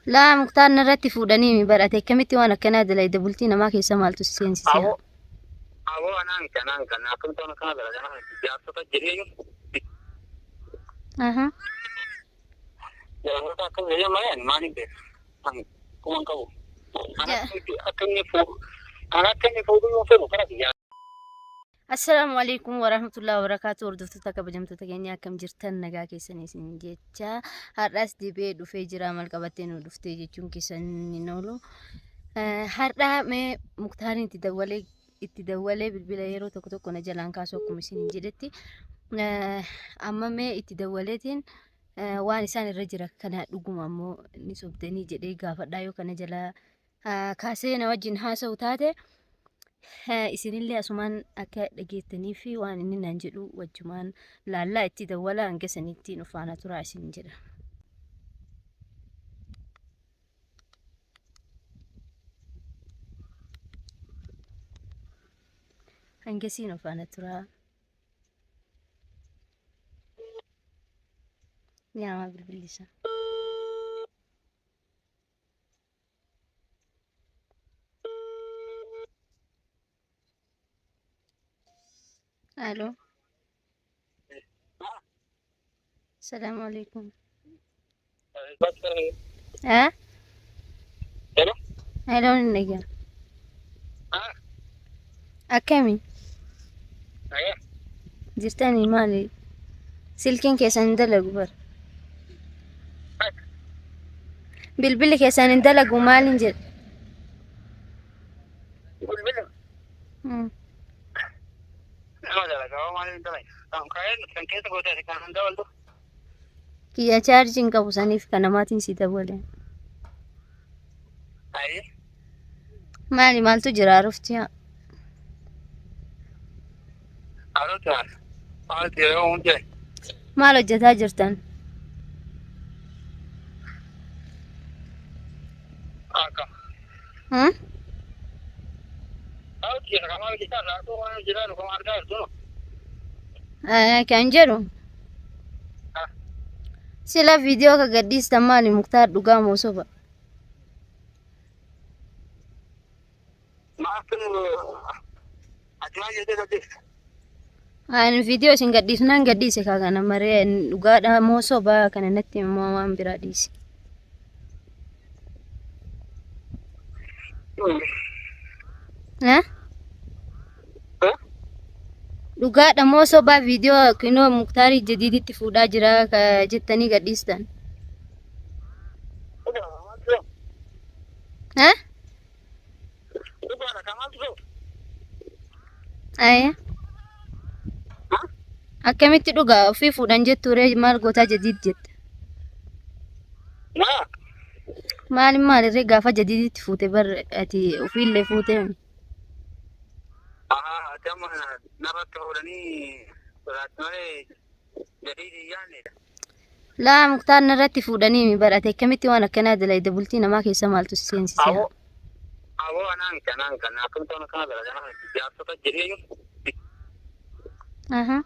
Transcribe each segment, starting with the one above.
لا مختار نرتي فوداني برأتي كمتي وانا كناد لي دبلتينا ما كي سمالتو سينسيا. أبو أنا كنت أنا كندا أنا جات تجري أها. يا هو كان يا ما يعني ما نقدر أنا كمان كابو أنا جا. كنت أكني فوق أنا كني فوق يوم في بكرة يا السلام عليكم ورحمة الله وبركاته. وردفتو تكبجمتو تكينيا كم جرتن نجا كيسني سنجتشا هرس دي بيد وفي جرام الكبتين ودفتي جتشون كيسن نولو. هردا ما مختارين تدولي بالبلا يرو تكتو كنا جلان كاسو كمسين جدتي. أما ما اتدولتين waan isaan irra jira kana dhuguma ammoo ni sobdanii jedhee gaafadhaa yoo kana jala kaasee na wajjin haasa'u taate isinillee asumaan akka dhageettanii fi waan inni naan jedhu wajjumaan laallaa itti dawwala hanga sanitti nufaana turaa isin jedha. Hangasii nufaana turaa. Nyaamaa bilbilisa. Aloo. Salaamu alaikum. ها؟ hello هلو النجا. ah أكمل. أيه جرتني مالي سلكين كيسان دلق بر بالبل كيسان دلق ومالي نجد. يقول بيلم أنا جالس أقول ما نقدر كم كاين كم كيس قلت لك كان دولته كيا charging ka busaniif kanamaatiin si dabale. أيه Maali maaltu jira ruftiya? أروح أروح يوم جاي Maal hojjetaa jirtan? أكا Hmm? أروح يا كمان كيسان لا تو أنا جيران كم أرجع تونو Kan jedhu ah sila viidiyoo ka gadhiistan maali muktaar dhugaa moo soba? ما أكن أجمع جدي جدي Ani viidiyoo isin gadhiisnaan gadhiise kaa kana maree dhugaadha moo soba kana natti immoo waan biraa dhiisi. Eh? Dhugaadha moo soba viidiyoo kinoo muktaarii jadiiditti fuudhaa jira ka jettanii gadhiistan? Eh? Aya. Akkamitti dhugaa ofii fuudhan jetture maal gootaa jadiid jette? Maalirree gaafa jadiiditti fuute bar ati ofiillee fuute? Laa muktaar narratti fuudhanii barate akkamitti waan akkanaa dalayda bultii namaa keessa maaltu si seensisee? Aha.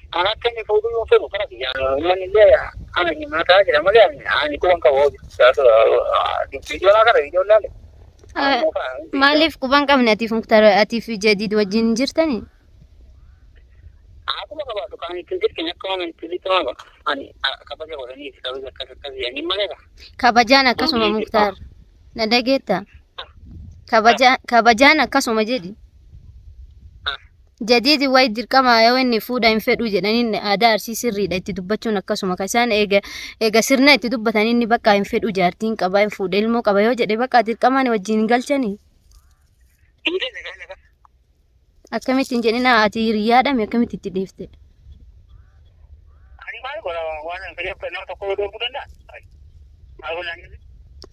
Anaknya foto yang saya bukan lagi, yang ini dia, anak ini mata aja, nama dia, ini kurang kau, di video lah kan, video lah. Maaliif quban qabne atiif muktaar atiif jadiid wajjin jirtani? Aku mau bawa tukang itu kena kau nanti itu apa? Ani kapan dia boleh ni, kalau kerja ni mana lah? Kabajaan akkasuma muktaar na dhageetta? Kabajaan akkasuma jedhi. Jadiidi wayi dirqama yoo inni fuudha hin fedhu jedhanii aadaa arsii sirriidha itti dubbachuun akkasuma ka isaan eega sirna itti dubbatanii inni bakka hin fedhu jaartiin qabaa hin fuudha ilmoo qaba yoo jedhe bakka dirqamaan wajjin hin galchanii. Akkamitti hin jedhina ati hiriyaadhame akkamitti itti dhiifte?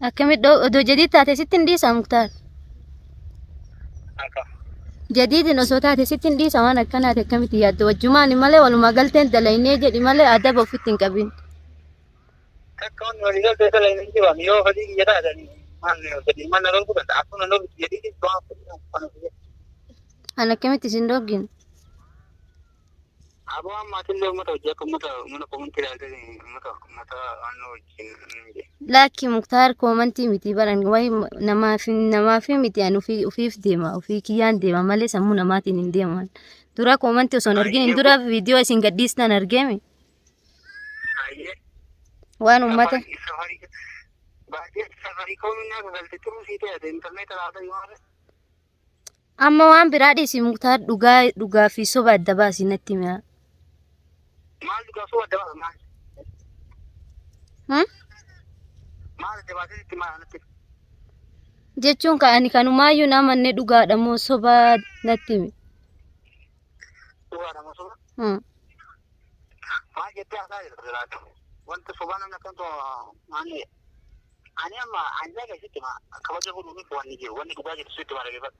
Akkamitti odoo jadiid taate sitti hin dhiisaa muktaar? Jadiidin osoo taate sitti hin dhiisa waan akkanaati akkamitti yaaddu wajjumaan malee walumaa galteen dalaynee jedhi malee adaba ofitti hin qabin. Kakkaawwan walii galtee dalaynee jiran yoo hojii kiyya taatanii mana loluu danda'a akkuma loluu jadiidin waan An akkamitti isin dhoggin? Abu amma tille mata wajja kan mata komanti da ta mata anno wajin. Lakki Muktaar komantii miti baran wayi namaaf miti an ufiif deema ufii kiyyaan deema malee sammuu namaatiin hin deeman. Dura komantii osoo hin argin dura viidiyoo isin gadhiistan argeemi. Waan uummata. Amma waan biraa dhiisi Muktaar dhugaa fi soba adda baasi natti himi. Maal dhugaa soba adda baasa maal? Maal adda baasee itti maal natti? Jechuun ka'ani kanumaayyuu namanne dhugaadha moo soba natti himi. Dhugaadha moo soba? Maal jettee haasaa jirtu jiraatu? Wanta sobaa namni akkantu maali? Ani amma anjaa keessatti kabaja godhuuf wanni jiru wanni dhugaa jirtu sitti maal dhaggeeffatu?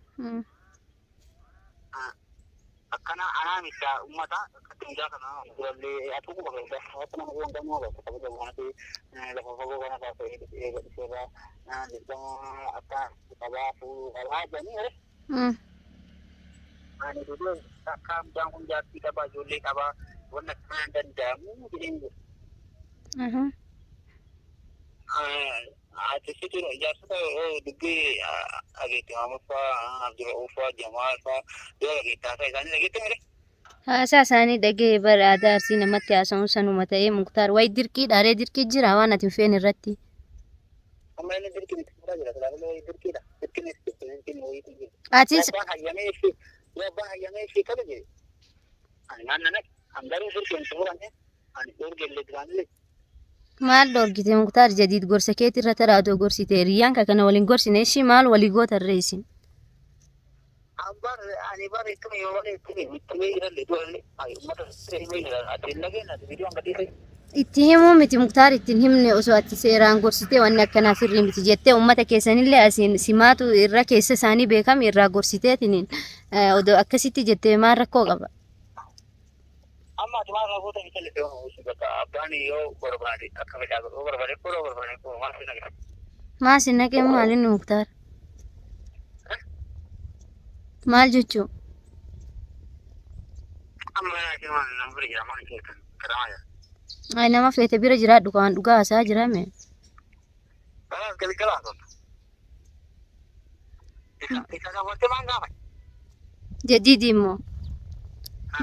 Akkana anaamicha ummata akkatti mijaa kana durallee atuuku qabeessa akka nama goon dammoo qabeessa kabaja kanatti lafa fagoo kana kaasee eegadhiseerraa dirqama akka qabaa fuudhuu qabaa jedhanii ani duduu akka mijaan kun jaartii qabaa ijoollee qabaa wanna akkanaan danda'amu jedheen jiru. Ati situ jaarsota dubbii ageetti maamaffaa Abdurra'uufaa Jamaalfaa yoo ageettaasaa isaanii dhageette mire. Haasaa isaanii dhagee bara aadaa arsii namatti haasa'uun sanuma ta'ee Muktaar wayi dirqii dhaaree dirqii jira waan ati hin feene irratti. Amma inni dirqii miti fuudhaa jira talaafillee wayi dirqiidha. Dirqiin wayiitu jira. Atis yoo abbaan hayyamee ishee qabe jedhe. Ani naannana hangaruu dirqiin fuudhane ani dhoorgellee duraanillee. Maal dorgite Muktaar jadiid gorsa keetii irra taraadoo gorsite riyyaan kana waliin gorsine ishii maal walii goota irra isin. Ani bara ittuma yoo malee ittuma irralle duralle uummata seerimee jira ati hin dhageenye viidiyoo gadhiise. Itti himuu miti Muktaar ittiin himne osoo ati seeraan gorsite wanni akkanaa firri miti jettee uummata keessanillee asiin simaatu irra keessa isaanii beekame irraa gorsiteetiin odoo akkasitti jettee maal rakkoo qaba. Amma ati maal rakkoo ta'e callee ta'uu bakka abbaan yoo barbaade akka facaasu barbaade maal si naqe. Maal si naqe maalin Muktaar? Maal jechuun? Amma ati maal nama bira jira maal jechuun kadhamaa jira. Ay nama feete bira jiraadhu kan dhugaa haasaa jirame. Kanaaf galgalaa tokko. Isa dabalatee maal gaafa? Jaddiidii immoo.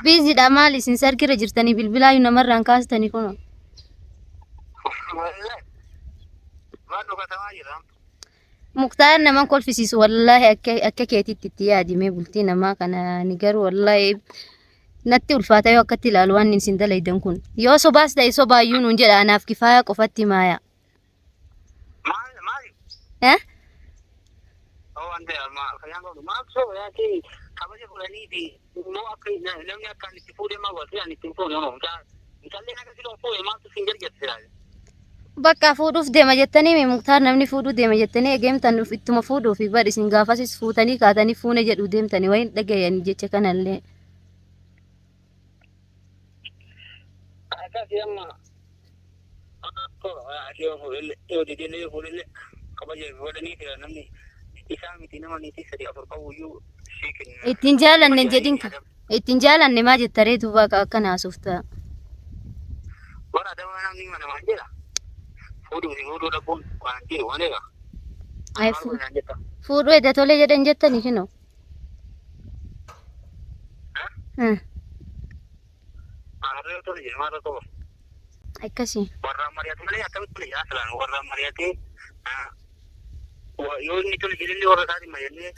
Biizidha maal isin sarkira jirtanii bilbilaayyuu namarraan kaastanii kunuun. Maal dhugatamaa jira? Muktaar naman kolfisiisu wallaahi akka keetitti itti yaadimee bultii namaa kana ni garuu wallaahi natti ulfaata yoo akkatti ilaalu waan isin dalaydan kun. Yoo sobaas ta'e sobaayyuu nuun jedha anaaf kifaaya qofatti maaya. Maali? Wante maal soba yaati kabaja fudhanii fi immoo akka namni akkaan itti fuudhee maal walti ani ittiin fuudhee moo misallee akka siloo fuudhee maaltu siin gargaarsisaa? Bakka fuudhuuf deema jettanii Muktaar namni fuudhuu deema jettanii eegamtan ittuma fuudhuu fi bar isin gaafasis fuutanii kaatanii fuune jedhu deemtanii wayin dhagayanii jecha kanallee. Akkasii amma yoo dideellee fuudhillee kabaja godhanii fi namni isaa miti nama niitii sadii afur qabuyyuu ittiin jaalanne jedhin ka ittiin jaalanne maa jettaree duuba akkana haasoftaa. Bara dama namni mana maan jedha. Fuudhuu dhabuun waan jiru waan eega. Fuudhuu edda tolee jedhan jettanii kinoo. Maarree tole jedhe maarree tola. Akkasii. Warraan mari'atu malee akkamitti tole jedha filaan warraan mari'atee yoo inni tole jedhanii warra isaatiin mari'annee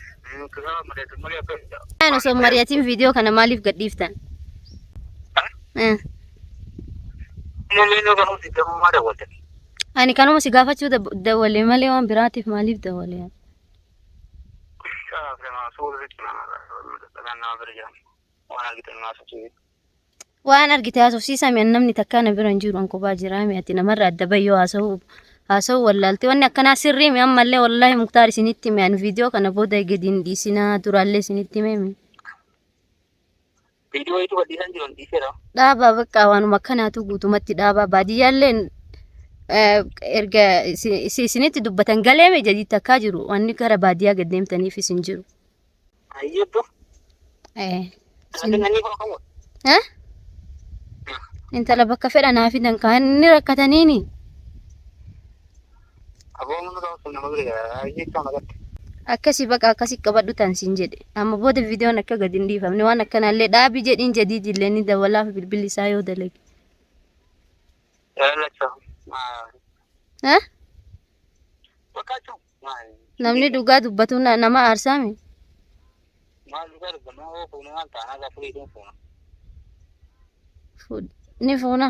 kisaa mari'atu malee akkamitti. Aan osoo mari'atiin viidiyoo kana maaliif gadhiiftan? Namni kan hundi deemu maa daawwatan? Ani kanuma si gaafachuu dawalee malee waan biraatiif maaliif dawalee? Waan argite haasofsiisame namni takka na bira hin jiru an kophaa jiraame ati namarra adda bayyoo haasa'u wallaaltee wanni akkanaa sirrii mi ammallee wallaahi Muktaar isinitti hime an viidiyoo kana booda gadiin dhiisinaa duraallee isinitti hime. Viidiyoo itu gadhiisan jiru dhiiseera. Dhaabaa bakka waanuma akkanaatu guutumatti dhaabaa baadiyyaalleen erga isinitti dubbatan galeeme jedhi takkaa jiru wanni gara baadiyyaa gad deemtaniif isin jiru. Ayyebbo. Nani kau kamu? انت لا بك فدا نافدن كان ركتنيني أبغى من ده أصلا ما أدري أجيك كم أقول akkasi baqa akkasi qabadhu tan siin jedhe amma booda viidiyoon akka gadi hin dhiifamne waan akkanaallee dhaabi jedhiin jadiidillee ni dawalaaf bilbilli isaa yoo dalage لا شو ما ha بكاتو ما namni dhugaa dubbatu nama aarsaami ما لقى بنا هو فونا أنت أنا قفلي دون فونا ni fuuna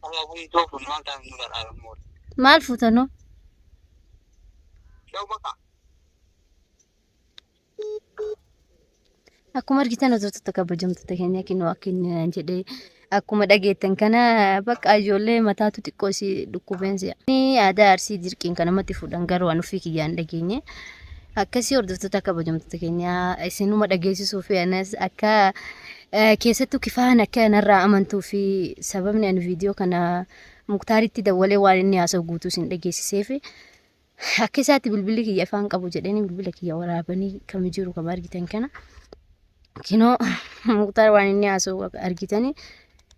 أنا قفلي دون فونا أنت من غير هذا مود maal fuutanoo شو بكا akkuma argitan hojjettoota kabajamtoota keenya kinoo akkin jedhee akkuma dhageettan kana bakka ijoollee mataatu xiqqoo si dhukkubeensi ni aadaa arsii dirqiin kan namatti fuudhan garuu waan ofii kiyyaan dhageenye akkasii hordoftoota kabajamtoota keenya isinuma dhageessisuu fi anas akka keessattuu kifaan akka narraa amantuu fi sababni ani viidiyoo kana muktaaritti dawwalee waan inni haasa'u guutuu isin dhageessiseef akka isaatti bilbilli kiyya afaan qabu jedhanii bilbila kiyya waraabanii kam jiru kam argitan kana kinoo muktaar waan inni haasa'u argitanii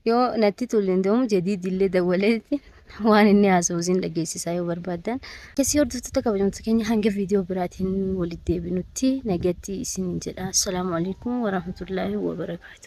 yoo natti tolleen deemu jadiidillee dawwaleetti waan inni haasa'u isin dhageessisaa yoo barbaadan akkasii hordoftoota kabajamtoota keenya hanga viidiyoo biraatiin walitti deebinutti nagatti isin jedha. Assalaamu alaikum warahmatullaahi wabarakaatu.